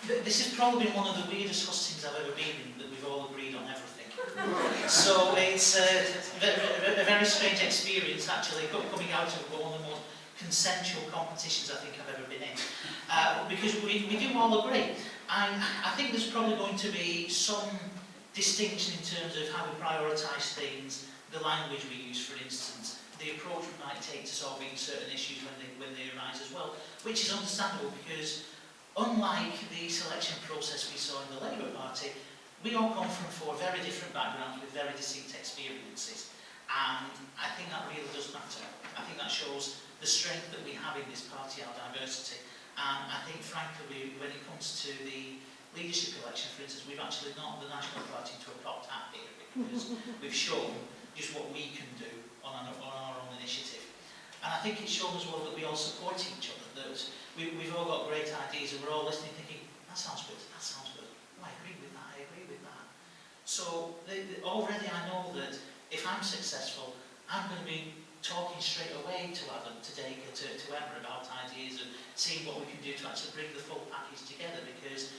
This has probably been one of the weirdest hustings I've ever been in, that we've all agreed on everything. So it's a very strange experience, actually, coming out of one of the most consensual competitions I think I've ever been in. Because we do all agree. And I think there's probably going to be some distinction in terms of how we prioritise things, the language we use, for instance, the approach we might take to solving certain issues when they arise as well, which is understandable because unlike the selection process we saw in the Labour Party, we all come from four very different backgrounds with very distinct experiences, and I think that really does matter. I think that shows the strength that we have in this party, our diversity, and I think frankly when it comes to the leadership election, for instance, we've actually knocked the National Party into a cocked hat here because we've shown just what we can do on our own initiative. And I think it's shown as well that we all support each other, that we've all got great ideas and we're all listening thinking, that sounds good, oh, I agree with that. So already I know that if I'm successful, I'm going to be talking straight away to Adam, to Dacre, to Emma about ideas and seeing what we can do to actually bring the full package together, because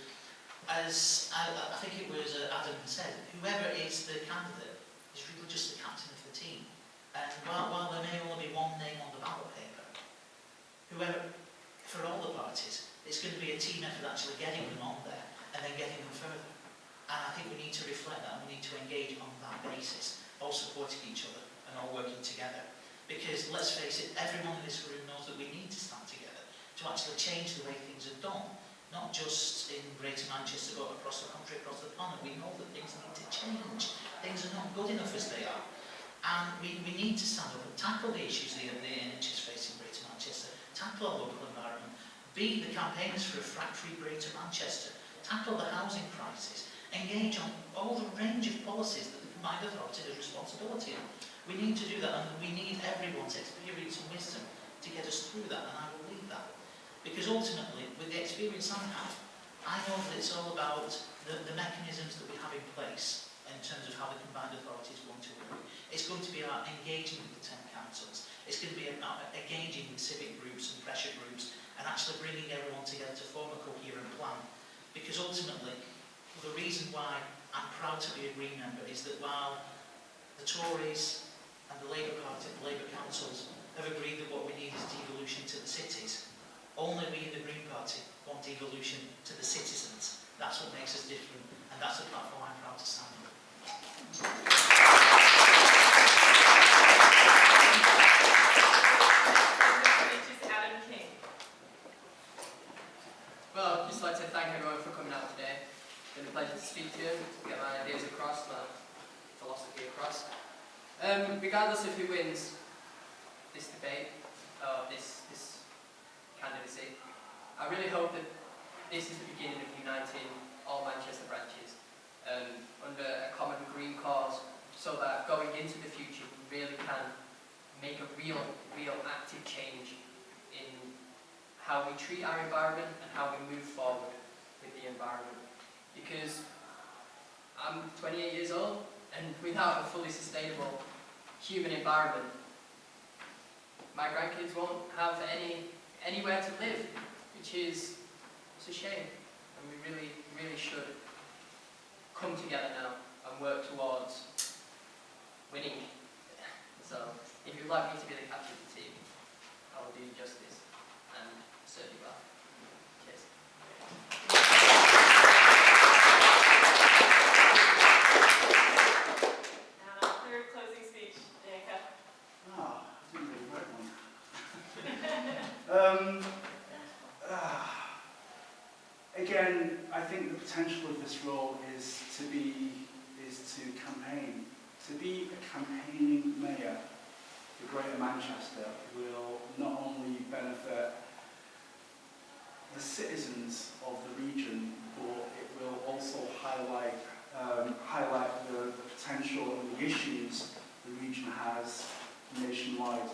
as I think it was Adam said, whoever is the candidate is really just the captain of the team. And while there may only be one name on the ballot paper, whoever, for all the parties, it's going to be a team effort actually getting them on there and then getting them further. And I think we need to reflect that and we need to engage on that basis, all supporting each other and all working together. Because let's face it, everyone in this room knows that we need to stand together to actually change the way things are done. Not just in Greater Manchester, but across the country, across the planet. We know that things need to change. Things are not good enough as they are. And we need to stand up and tackle the issues the NHS face in Greater Manchester, tackle our local environment, be the campaigners for a frack-free Greater Manchester, tackle the housing crisis, engage on all the range of policies that the combined authority has responsibility on. We need to do that, and we need everyone's experience and wisdom to get us through that, and I will lead that. Because ultimately, with the experience I have, I know that it's all about the mechanisms that we have in place in terms of how the combined authority is going to work. It's going to be about engaging with the 10 councils. It's going to be about engaging with civic groups and pressure groups and actually bringing everyone together to form a coherent plan. Because ultimately, the reason why I'm proud to be a Green member is that while the Tories and the Labour Party, the Labour councils, have agreed that what we need is devolution to the cities, only we in the Green Party want devolution to the citizens. That's what makes us different, and that's the platform I'm proud to stand on. Well, I'd just like to thank everyone for coming out today. It's been a pleasure to speak to you, to get my ideas across, my philosophy across. Regardless of who wins this debate, or this candidacy, I really hope that this is the beginning of uniting all Manchester branches under a common green cause, so that going into the future we really can make a real active change in how we treat our environment and how we move forward with the environment. Because I'm 28 years old, and without a fully sustainable human environment, my grandkids won't have anywhere to live, which is, it's a shame. And we really should come together now and work towards winning. So, if you'd like me to be the captain of the team, I will do you justice, and serve you well. Cheers. And our third closing speech, Dacre. I didn't really write one. Again, I think the potential of this role is to campaign. To be a campaigning mayor for Greater Manchester will not only benefit the citizens of the region, but it will also highlight the potential and the issues the region has nationwide.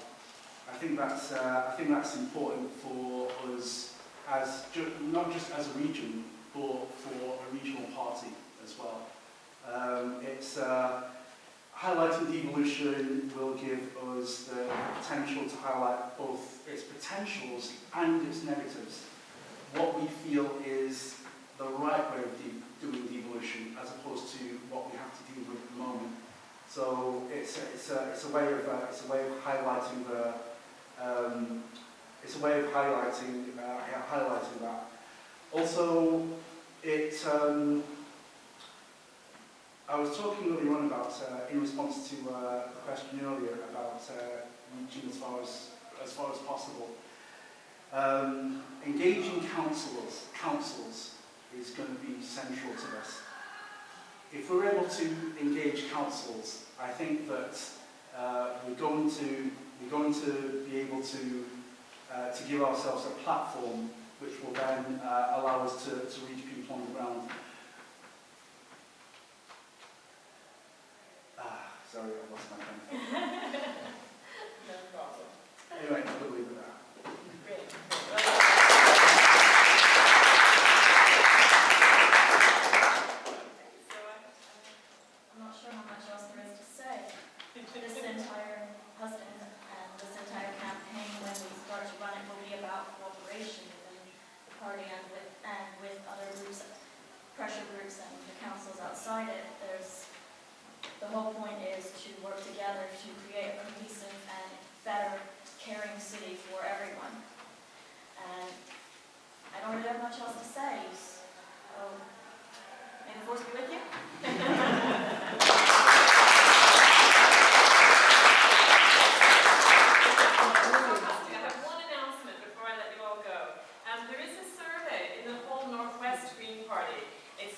I think that's important for us, as not just as a region, but for a regional party as well. Highlighting devolution will give us the potential to highlight both its potentials and its negatives. What we feel is the right way of doing devolution as opposed to what we have to deal with at the moment. So it's a way of highlighting highlighting that. Also, I was talking earlier on about in response to a question earlier about reaching as far as possible. Engaging councils is going to be central to this. If we're able to engage councils, I think that we're going to be able to give ourselves a platform which will then allow us to reach people on the ground. Sorry, I lost my train of thought. No problem. Anyway, we'll leave it at that. Great. So I'm not sure how much else there is to say. This entire Hustings and this entire campaign, when we start to run it, will be about cooperation within the party and with other groups, pressure groups, and the councils outside it. The whole point is to work together to create a cohesive and better, caring city for everyone. And I don't really have much else to say. So, may the force be with you. I have one announcement before I let you all go. There is a survey in the whole Northwest Green Party. It's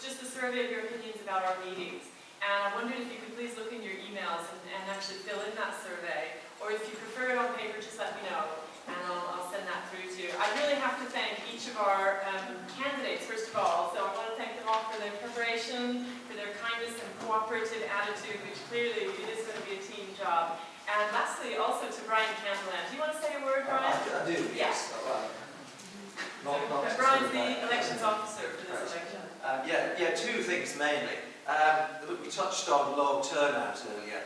just a survey of your opinions about our meetings. And I wondered if you could please look in your emails and actually fill in that survey. Or if you prefer it on paper, just let me know, and I'll send that through to you. I really have to thank each of our candidates, first of all. So I want to thank them all for their preparation, for their kindness and cooperative attitude, which clearly it is going to be a team job. And lastly, also to Brian Campbell. Do you want to say a word, Brian? I do, yes. Brian's the elections officer for this election. Yeah, two things mainly. We touched on low turnout earlier.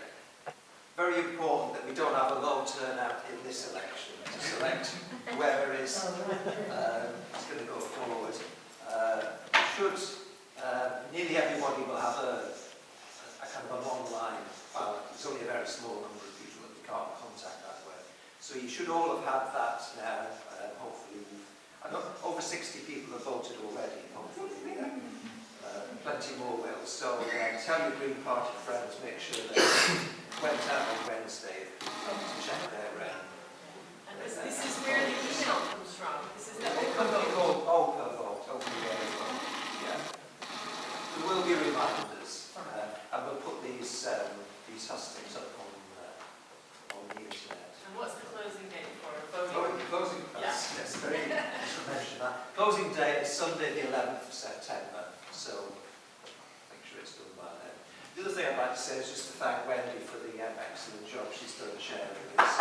Very important that we don't have a low turnout in this election to select whoever is going to go forward. Nearly everybody will have a kind of an online ballot. It's only a very small number of people that we can't contact that way. So you should all have had that now. Hopefully, over 60 people have voted already. Hopefully, plenty more will. So tell your Green Party friends, make sure they went out on Wednesday to check their And this is where the email comes from. This is the Open vote. Yeah. There will be reminders, and we'll put these hustings up on the internet. And what's the closing date for voting? Closing. Yes, very. I should mention that. Closing date is Sunday, the 11th of September. So. It's done by then. The other thing I'd like to say is just to thank Wendy for the excellent job she's done sharing this.